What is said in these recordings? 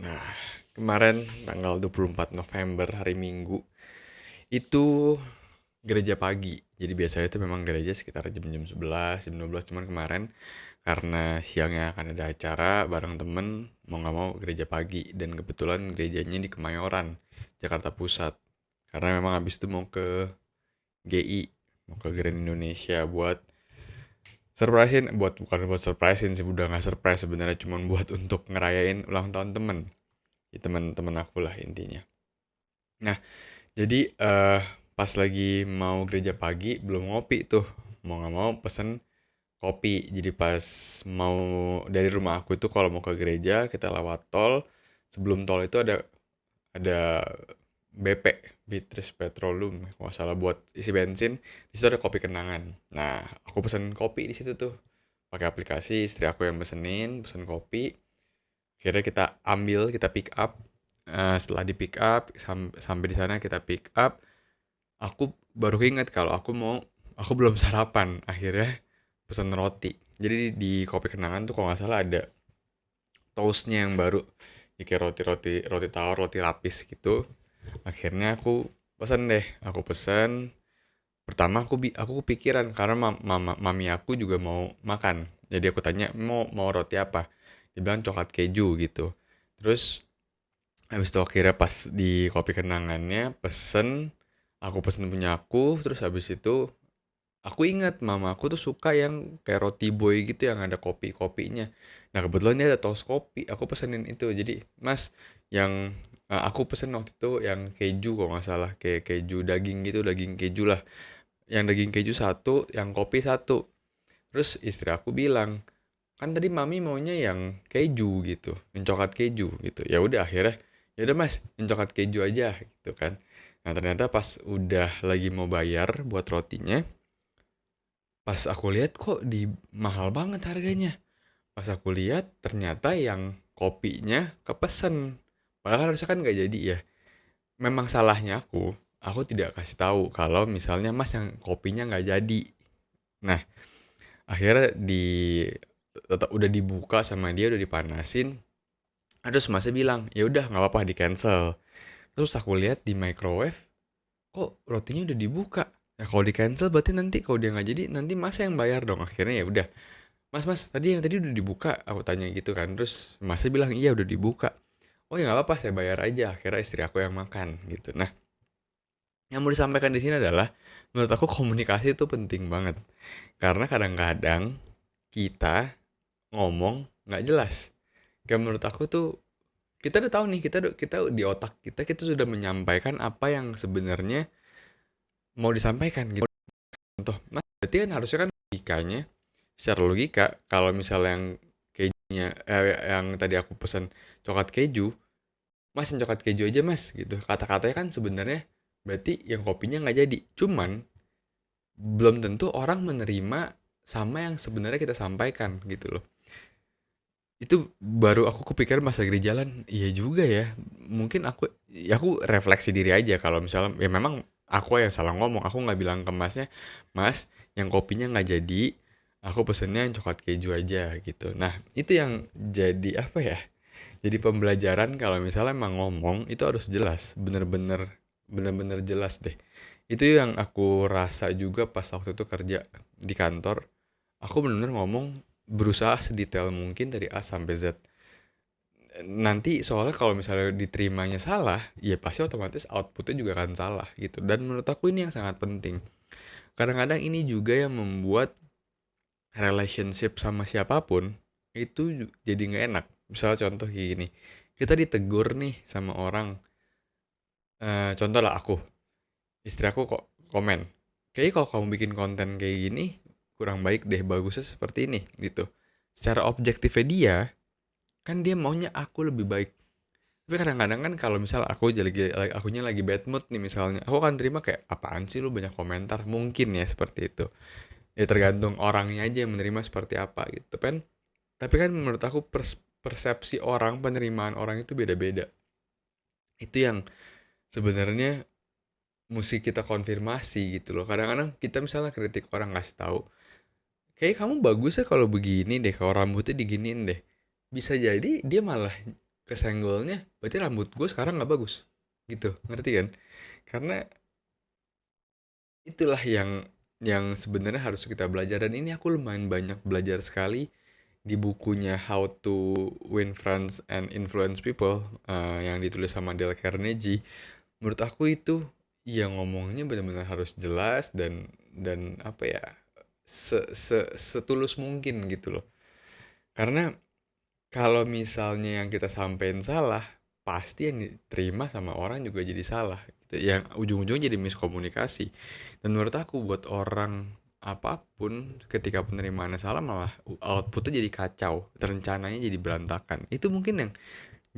Nah, kemarin tanggal 24 November hari Minggu itu gereja pagi. Jadi biasanya itu memang gereja sekitar jam-jam 11, jam 12, cuman kemarin karena siangnya akan ada acara bareng temen, mau nggak mau gereja pagi. Dan kebetulan gerejanya di Kemayoran, Jakarta Pusat. Karena memang habis itu mau ke GI, mau ke Grand Indonesia buat bukan buat surprisein sih, udah nggak surprise sebenarnya, cuman buat untuk ngerayain ulang tahun temen. Ya, temen-temen aku lah intinya. Nah, jadi pas lagi mau gereja pagi belum ngopi tuh, mau nggak mau pesen kopi. Jadi pas mau dari rumah aku itu kalau mau ke gereja kita lewat tol. Sebelum tol itu ada BP, Beatrice Petroleum kalau nggak salah, buat isi bensin. Di situ ada kopi kenangan. Nah, aku pesen kopi di situ tuh pakai aplikasi. Istri aku yang pesen kopi. Akhirnya kita ambil, kita pick up. Setelah di pick up sampai di sana kita pick up, aku baru ingat kalau aku belum sarapan. Akhirnya pesan roti. Jadi di kopi kenangan tuh kalau nggak salah ada toastnya yang baru, ya kayak roti tawar, roti lapis gitu. Akhirnya aku pesan. Pertama aku kepikiran karena mami aku juga mau makan. Jadi aku tanya mau roti apa. Dia bilang coklat keju gitu. Terus habis itu akhirnya pas di kopi kenangannya aku pesen punya aku. Terus habis itu aku ingat mama aku tuh suka yang kayak roti boy gitu yang ada kopinya. Nah kebetulan dia ada toast kopi, aku pesenin itu. Jadi mas, yang aku pesen waktu itu yang keju kalau nggak salah, kayak keju daging gitu, daging keju lah. Yang daging keju satu, yang kopi satu. Terus istri aku bilang, kan tadi mami maunya yang keju gitu, yang coklat keju gitu. Ya udah akhirnya, ya udah mas, yang coklat keju aja gitu kan. Nah ternyata pas udah lagi mau bayar buat rotinya, pas aku lihat kok di mahal banget harganya. Pas aku lihat ternyata yang kopinya kepesen. Padahal kan harusnya kan nggak jadi ya. Memang salahnya aku tidak kasih tahu kalau misalnya mas yang kopinya nggak jadi. Nah, akhirnya tetap udah dibuka sama dia, udah dipanasin. Terus masnya bilang, ya udah nggak apa-apa di cancel. Terus aku lihat di microwave, kok rotinya udah dibuka. Ya kalau di cancel berarti nanti kalau dia nggak jadi nanti mas yang bayar dong. Akhirnya ya udah, mas mas tadi yang tadi udah dibuka, aku tanya gitu kan. Terus masnya bilang iya udah dibuka. Oh ya nggak apa-apa, saya bayar aja. Akhirnya istri aku yang makan gitu. Nah, yang mau disampaikan di sini adalah menurut aku komunikasi itu penting banget. Karena kadang-kadang kita ngomong nggak jelas. Kayak menurut aku tuh kita udah tahu nih, kita di otak kita sudah menyampaikan apa yang sebenarnya mau disampaikan gitu. Contoh, mas berarti kan harusnya kan logikanya, secara logika kalau misalnya yang kejunya yang tadi aku pesan coklat keju, mas yang coklat keju aja mas gitu. Kata-katanya kan sebenarnya berarti yang kopinya nggak jadi. Cuman belum tentu orang menerima sama yang sebenarnya kita sampaikan gitu loh. Itu baru aku kepikiran pas lagi di jalan, iya juga ya. Mungkin aku refleksi diri aja kalau misalnya ya memang aku yang salah ngomong. Aku nggak bilang ke masnya, mas yang kopinya nggak jadi, aku pesennya yang coklat keju aja gitu. Nah itu yang jadi apa ya, jadi pembelajaran kalau misalnya emang ngomong itu harus jelas, bener-bener jelas deh. Itu yang aku rasa juga pas waktu itu kerja di kantor. Aku bener-bener ngomong, berusaha sedetail mungkin dari A sampai Z. Nanti soalnya kalau misalnya diterimanya salah, ya pasti otomatis outputnya juga akan salah gitu. Dan menurut aku ini yang sangat penting. Kadang-kadang ini juga yang membuat relationship sama siapapun itu jadi nggak enak. Misalnya contoh kayak gini, kita ditegur nih sama orang. Contoh lah aku, istri aku kok komen, kayaknya kalau kamu bikin konten kayak gini kurang baik deh, bagusnya seperti ini gitu. Secara objektifnya dia, kan dia maunya aku lebih baik. Tapi kadang-kadang kan kalau misal akunya lagi bad mood nih misalnya, aku akan terima kayak apaan sih lu banyak komentar, mungkin ya seperti itu. Ya tergantung orangnya aja yang menerima seperti apa gitu kan. Tapi kan menurut aku persepsi orang, penerimaan orang itu beda-beda. Itu yang sebenarnya mesti kita konfirmasi gitu loh. Kadang-kadang kita misalnya kritik orang, ngasih tahu, kayak kamu bagus ya kalau begini deh, kalau rambutnya diginiin deh. Bisa jadi dia malah kesenggolnya, berarti rambut gue sekarang nggak bagus. Gitu, ngerti kan? Karena itulah yang sebenarnya harus kita belajar, dan ini aku lumayan banyak belajar sekali di bukunya How to Win Friends and Influence People, yang ditulis sama Dale Carnegie. Menurut aku itu ya ngomongnya benar-benar harus jelas dan apa ya, setulus mungkin gitu loh. Karena kalau misalnya yang kita sampein salah, pasti yang diterima sama orang juga jadi salah, gitu. Yang ujung-ujungnya jadi miskomunikasi. Dan menurut aku buat orang apapun, ketika penerimaannya salah malah outputnya jadi kacau, rencananya jadi berantakan. Itu mungkin yang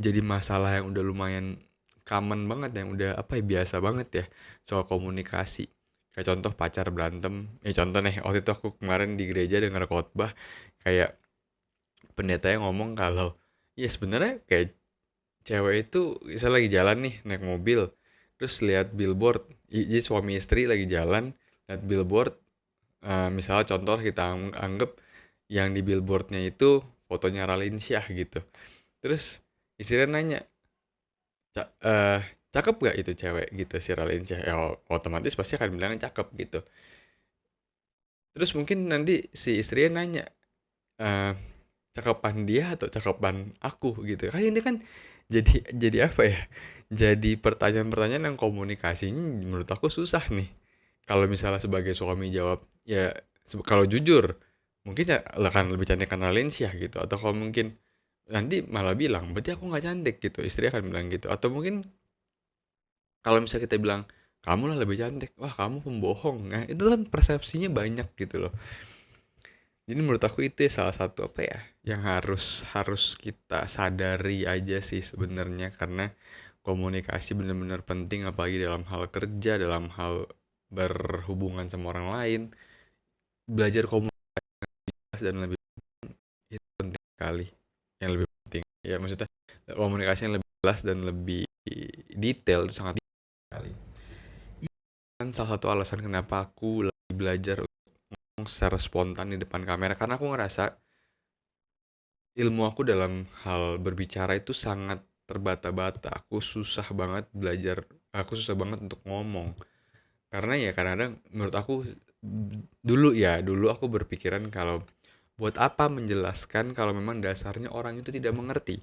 jadi masalah yang udah lumayan common banget, yang udah apa ya, biasa banget ya soal komunikasi. Kayak contoh pacar berantem, contoh nih, waktu itu aku kemarin di gereja dengar khotbah, kayak pendetanya ngomong kalau ya sebenarnya kayak cewek itu misalnya lagi jalan nih naik mobil, terus lihat billboard, jadi suami istri lagi jalan lihat billboard, misalnya contoh kita anggap yang di billboardnya itu fotonya Raline Shah gitu, terus istrinya nanya, eh, cakep gak itu cewek gitu si Raline Shah, ya otomatis pasti akan bilang cakep gitu. Terus mungkin nanti si istrinya nanya, eh, cakepan dia atau cakepan aku gitu kan, ini kan jadi apa ya, jadi pertanyaan-pertanyaan yang komunikasinya menurut aku susah nih. Kalau misalnya sebagai suami jawab ya, kalau jujur mungkin ya lah kan lebih cantik karena Valencia gitu, atau kalau mungkin nanti malah bilang berarti aku nggak cantik gitu, istri akan bilang gitu. Atau mungkin kalau misalnya kita bilang kamu lah lebih cantik, wah kamu pembohong, nah itu kan persepsinya banyak gitu loh. Jadi menurut aku itu salah satu apa ya, yang harus harus kita sadari aja sih sebenarnya, karena komunikasi benar-benar penting apalagi dalam hal kerja, dalam hal berhubungan sama orang lain. Belajar komunikasi dan lebih itu penting sekali. Yang lebih penting ya, maksudnya komunikasi yang lebih jelas dan lebih detail itu sangat sekali. Kan salah satu alasan kenapa aku lagi belajar ngomong secara spontan di depan kamera, karena aku ngerasa ilmu aku dalam hal berbicara itu sangat terbata-bata. Aku susah banget belajar, aku susah banget untuk ngomong. Karena ya kadang-kadang menurut aku, dulu aku berpikiran kalau buat apa menjelaskan kalau memang dasarnya orang itu tidak mengerti.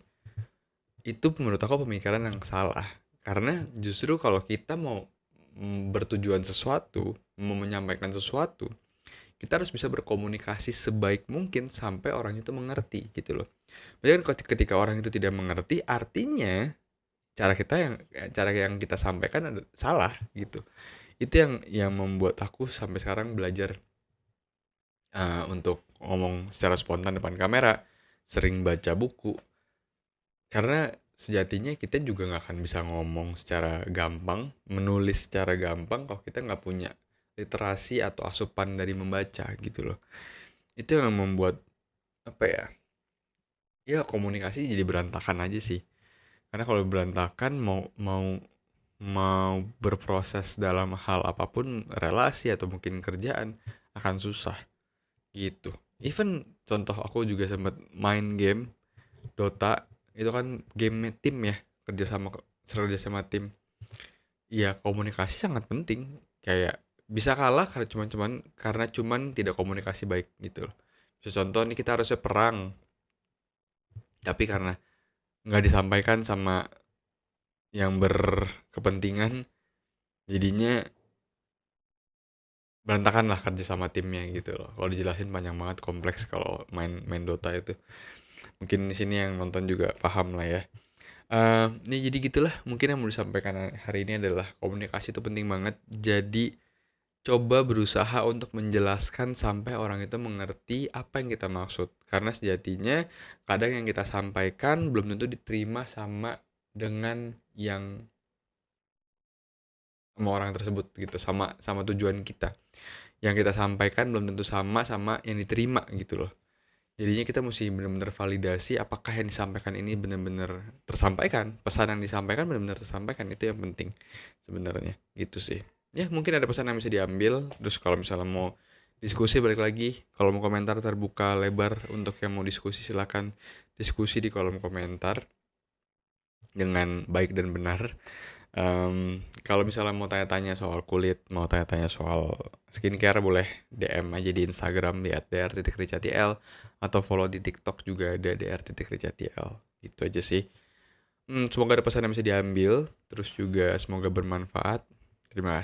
Itu menurut aku pemikiran yang salah. Karena justru kalau kita mau bertujuan sesuatu, mau menyampaikan sesuatu, kita harus bisa berkomunikasi sebaik mungkin sampai orang itu mengerti gitu loh. Berarti kan ketika orang itu tidak mengerti, artinya cara yang kita sampaikan salah gitu. Itu yang membuat aku sampai sekarang belajar, untuk ngomong secara spontan depan kamera, sering baca buku. Karena sejatinya kita juga nggak akan bisa ngomong secara gampang, menulis secara gampang kalau kita nggak punya literasi atau asupan dari membaca gitu loh. Itu yang membuat apa ya? Ya komunikasi jadi berantakan aja sih. Karena kalau berantakan mau mau mau berproses dalam hal apapun, relasi atau mungkin kerjaan, akan susah gitu. Even contoh aku juga sempat main game Dota, itu kan game tim ya, kerja sama tim. Ya komunikasi sangat penting. Kayak bisa kalah karena cuman tidak komunikasi baik gitu loh. Contoh nih, kita harusnya perang, tapi karena nggak disampaikan sama yang berkepentingan, jadinya berantakan lah kerja sama timnya gitu loh. Kalau dijelasin panjang banget, kompleks kalau main main Dota itu. Mungkin di sini yang nonton juga paham lah ya. Ini jadi gitulah mungkin yang mau disampaikan hari ini adalah komunikasi itu penting banget. Jadi coba berusaha untuk menjelaskan sampai orang itu mengerti apa yang kita maksud. Karena sejatinya kadang yang kita sampaikan belum tentu diterima sama dengan yang sama orang tersebut gitu, sama sama tujuan kita. Yang kita sampaikan belum tentu sama sama yang diterima gitu loh. Jadinya kita mesti benar-benar validasi apakah yang disampaikan ini benar-benar tersampaikan, pesan yang disampaikan benar-benar tersampaikan, itu yang penting sebenarnya gitu sih. Ya mungkin ada pesan yang bisa diambil. Terus kalau misalnya mau diskusi, balik lagi, kalau mau komentar terbuka lebar untuk yang mau diskusi, silakan diskusi di kolom komentar. dengan baik dan benar. Kalau misalnya mau tanya-tanya soal kulit, mau tanya-tanya soal skincare, boleh DM aja di Instagram di @dr.richatl atau follow di TikTok juga ada dr.richatl. Gitu aja sih. Semoga ada pesan yang bisa diambil, terus juga semoga bermanfaat. Terima kasih.